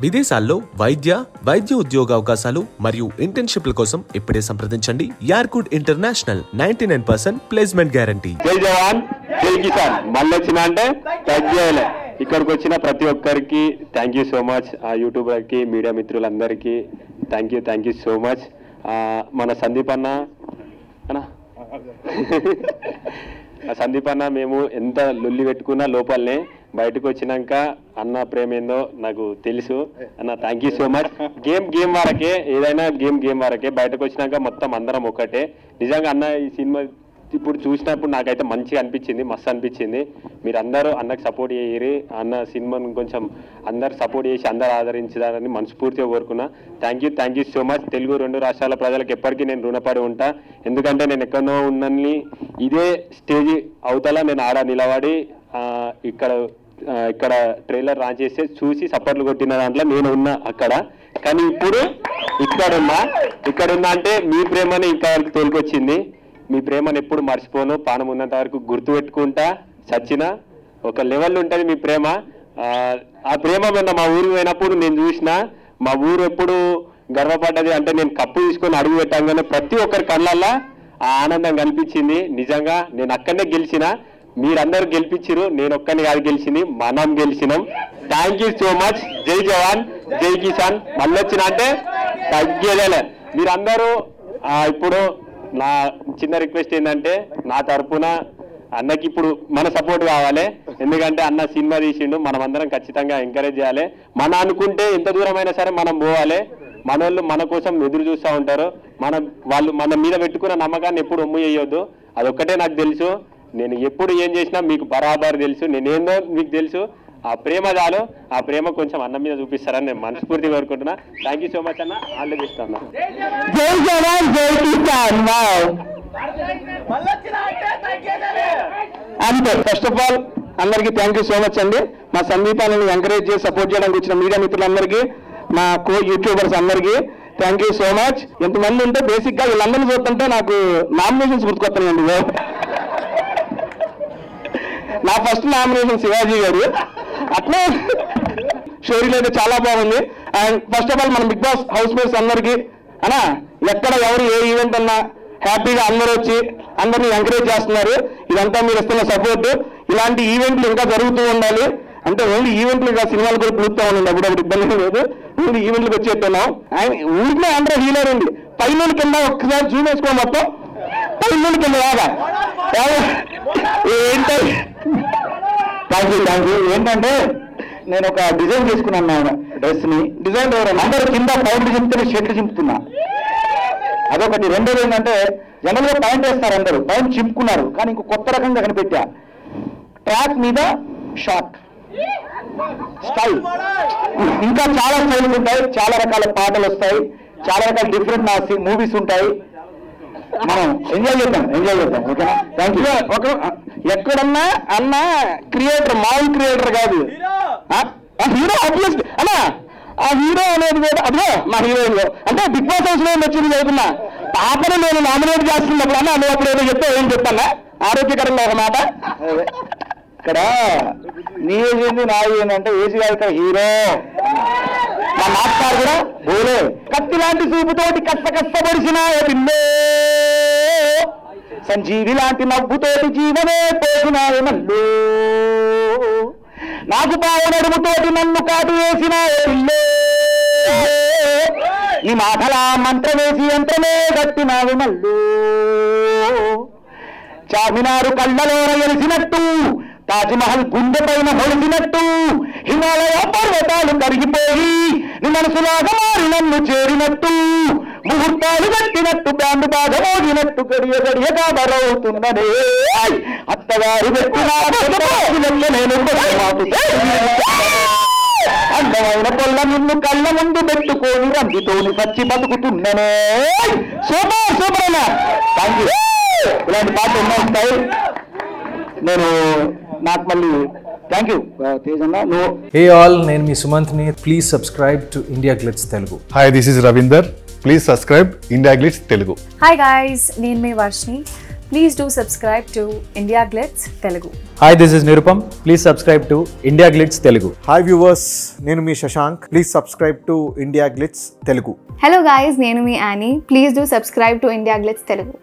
విదేశాల్లో వైద్య ఉద్యోగ అవకాశాలు మరియు ఇంటర్న్షిప్ల కోసం ఇప్పుడే సంప్రదించండి యార్కుడ్ ఇంటర్నేషనల్ 99% ప్లేస్మెంట్ గ్యారంటీ. జై జవాన్ జై కిసాన్. మళ్ళీ వచ్చిన అంటే తగ్గేయాలి. ఇక్కడికి వచ్చిన ప్రతి ఒక్కరికి థ్యాంక్ యూ సో మచ్. ఆ యూట్యూబర్కి మీడియా మిత్రులందరికీ థ్యాంక్ యూ సో మచ్. మన సందీప్ అన్న మేము ఎంత లొల్లి పెట్టుకున్నా లోపలనే బయటకు వచ్చినాక అన్న ప్రేమ ఏందో నాకు తెలుసు. అన్న thank you so much. Game వరకే, ఏదైనా గేమ్ వరకే. బయటకు వచ్చినాక మొత్తం అందరం ఒకటే. నిజంగా అన్న ఈ సినిమా ఇప్పుడు చూసినప్పుడు నాకైతే మంచిగా అనిపించింది, మస్తు అనిపించింది. మీరు అందరూ అన్నకు సపోర్ట్ చేయరు. అన్న సినిమాను కొంచెం అందరు సపోర్ట్ చేసి అందరు ఆదరించాలని మనస్ఫూర్తిగా కోరుకున్నా. Thank you so much. Telugu 2 రాష్ట్రాల ప్రజలకు ఎప్పటికీ నేను రుణపడి ఉంటా. ఎందుకంటే నేను ఎక్కడో ఉన్నని ఇదే స్టేజ్ అవతల నేను ఆడ నిలబడి ఇక్కడ ట్రైలర్ లాంచ్ చేస్తే చూసి సపోర్ట్లు కొట్టిన దాంట్లో నేను ఉన్నా అక్కడ. కానీ ఇప్పుడు ఇక్కడున్నా అంటే మీ ప్రేమని ఇంతవరకు తోలుకొచ్చింది. మీ ప్రేమను ఎప్పుడు మర్చిపోను. పానం ఉన్నంత వరకు గుర్తుపెట్టుకుంటా. చచ్చిన ఒక లెవెల్ ఉంటుంది మీ ప్రేమ. ఆ ప్రేమ మొన్న మా ఊరు పోయినప్పుడు నేను చూసిన. మా ఊరు ఎప్పుడు గర్వపడ్డది అంటే నేను కప్పు తీసుకొని అడుగు పెట్టాగానే ప్రతి ఒక్కరి కళ్ళల్లో ఆ ఆనందం కనిపించింది. నిజంగా నేను అక్కడనే గెలిచిన, మీరందరూ గెలిపించారు. నేను ఒక్కరిని కాదు గెలిచింది, మనం గెలిచినాం. Thank you so much. జై జవాన్ జై కిసాన్. మళ్ళీ వచ్చిన అంటే తగ్గేదేలే. మీరందరూ ఇప్పుడు నా చిన్న రిక్వెస్ట్ ఏంటంటే నా తరఫున అన్నకి ఇప్పుడు మన సపోర్ట్ కావాలి. ఎందుకంటే అన్న సినిమా తీసిండు, మనం అందరం ఖచ్చితంగా ఎంకరేజ్ చేయాలి. మన అనుకుంటే ఎంత దూరమైనా సరే మనం పోవాలి. మనోళ్ళు మన కోసం ఎదురు చూస్తూ ఉంటారు. వాళ్ళు మన మీద పెట్టుకున్న నమ్మకాన్ని ఎప్పుడు ఒమ్ము చేయొద్దు. అదొక్కటే నాకు తెలుసు. నేను ఎప్పుడు ఏం చేసినా మీకు బరాబర్ తెలుసు. నేనేందో మీకు తెలుసు. ఆ ప్రేమ చాలు. ఆ ప్రేమ కొంచెం అన్న మీద చూపిస్తారని నేను మనస్ఫూర్తి కోరుకుంటున్నా. థ్యాంక్ యూ సో మచ్ అన్న. ఆల్ ది బెస్ట్ అన్న. జై జవాన్ జై కిసాన్. అంతే. ఫస్ట్ ఆఫ్ ఆల్ అందరికీ థ్యాంక్ యూ సో మచ్ అండి. మా సందీపాన్ని ఎంకరేజ్ చేసి సపోర్ట్ చేయడానికి వచ్చిన మీడియా మిత్రులందరికీ, మా యూట్యూబర్స్ అందరికీ థ్యాంక్ యూ సో మచ్. ఎంతమంది ఉంటే బేసిక్ గా వీళ్ళందరినీ చూస్తుంటే నాకు నామినేషన్స్ గుర్తుకొస్తానండి. నా ఫస్ట్ నామినేషన్ శివాజీ గారు. అట్లా స్టోరీలు అయితే చాలా బాగుంది. అండ్ ఫస్ట్ ఆఫ్ ఆల్ మన బిగ్ బాస్ హౌస్ మేట్స్ అందరికీ అన్నా, ఎక్కడ ఎవరు ఏ ఈవెంట్ అన్నా హ్యాపీగా అందరూ వచ్చి అందరినీ ఎంకరేజ్ చేస్తున్నారు. ఇదంతా మీరు ఇస్తున్న సపోర్ట్. ఇలాంటి ఈవెంట్లు ఇంకా జరుగుతూ ఉండాలి. అంటే ఓన్లీ ఈవెంట్లు ఇంకా సినిమాలు కూడా పిలుస్తూ ఉండండి. అప్పుడు ఇబ్బంది లేదు. ఓన్లీ ఈవెంట్లకు వచ్చేస్తున్నాం. అండ్ ఊరిలో అందరూ హీలర్ అండి. పైన కింద ఒక్కసారి జూమ్ వేసుకో, మొత్తం పైన కింద రాగా ఏంటంటే థ్యాంక్ యూ. ఏంటంటే నేను ఒక డిజైన్ చేసుకున్నాను డ్రెస్ ని. డిజైన్ అందరూ కింద పౌండ్ చింపుతున్న షర్ట్లు చింపుతున్నా, అదొకటి. రెండోది ఏంటంటే జనరల్ గా పాయింట్ వేస్తారు, అందరూ పాయింట్ చింపుకున్నారు. కానీ ఇంకో కొత్త రకంగా కనిపెట్టా. ట్రాక్ మీద షార్ట్ స్టైల్. ఇంకా చాలా స్టైల్స్ ఉంటాయి, చాలా రకాల పాటలు వస్తాయి, చాలా రకాల డిఫరెంట్ మూవీస్ ఉంటాయి. మనం ఎంజాయ్ చేద్దాం. ఓకేనా? Thank you. ఒక ఎక్కడన్నా అన్న క్రియేటర్, మామూలు క్రియేటర్ కాదు, హీరో. ఆబ్వియస్ అన్నా, ఆ హీరో అనేది కూడా అదే మా హీరోయిన్. అంటే బిగ్ బాస్ హౌస్ లో వచ్చింది చదువుతున్నా. పాపను నేను నామినేట్ చేస్తున్నప్పుడు అన్న నువ్వు అప్పుడు ఏదో చెప్తే ఏం చెప్పన్నా, ఆరోగ్యకరంగా ఒక మాట. ఇక్కడ నీ ఏజ్ ఏంది నా ఏజ్ ఏంటంటే ఏజ్ కాదు, ఇక్కడ హీరో. మా మాస్టర్ కూడా బోలే కత్తి లాంటి చూపుతోటి కష్టపడిసిన పిల్లో, సంజీవి లాంటి నవ్వుతోటి జీవనే పోసినాయ మల్లు, నాకు పావు నడుముతోటి నన్ను కాటు వేసిన పిల్లో, నీ మాటలా మంత్రం వేసి యంత్రమే గట్టినావు మల్లు, చార్మినారు కళ్ళలోన ఎలిసినట్టు, తాజ్మహల్ గుండె పైన హొలిసినట్టు, హిమాలయ పర్వతాలు కరిగిపోయి నీ మనసులాగా మారి నన్ను చేరినట్టు, ముహూర్తాలు కట్టినట్టు బ్యాండ్ బాగా మోగినట్టు గడియ గడియగా బరవుతున్నదే అత్తగారు పెట్టిన నేను అందమైన పొల్ల నిన్ను కళ్ళ ముందు పెట్టుకొని రందితోని సచ్చి బతుకుతున్ననే. సూపర్ అన్నా. Thank you. ఇలాంటి పాటలు ఎన్నో వస్తాయి. నేను నాకు మళ్ళీ థ్యాంక్ యూ తేజన్న. నువ్వు హే ఆల్, నేను మీ సుమంత్ని. Please subscribe to India Glitz Telugu. Hi, this is Ravinder. Please subscribe India Glitz Telugu. Hi guys, నేను మీ Varshini. Please do subscribe to India Glitz Telugu. Hi, this is Nirupam. Please subscribe to India Glitz Telugu. Hi viewers, నేను మీ Shashank. Please subscribe to India Glitz Telugu. Hello guys, నేను మీ Annie. Please do subscribe to India Glitz Telugu.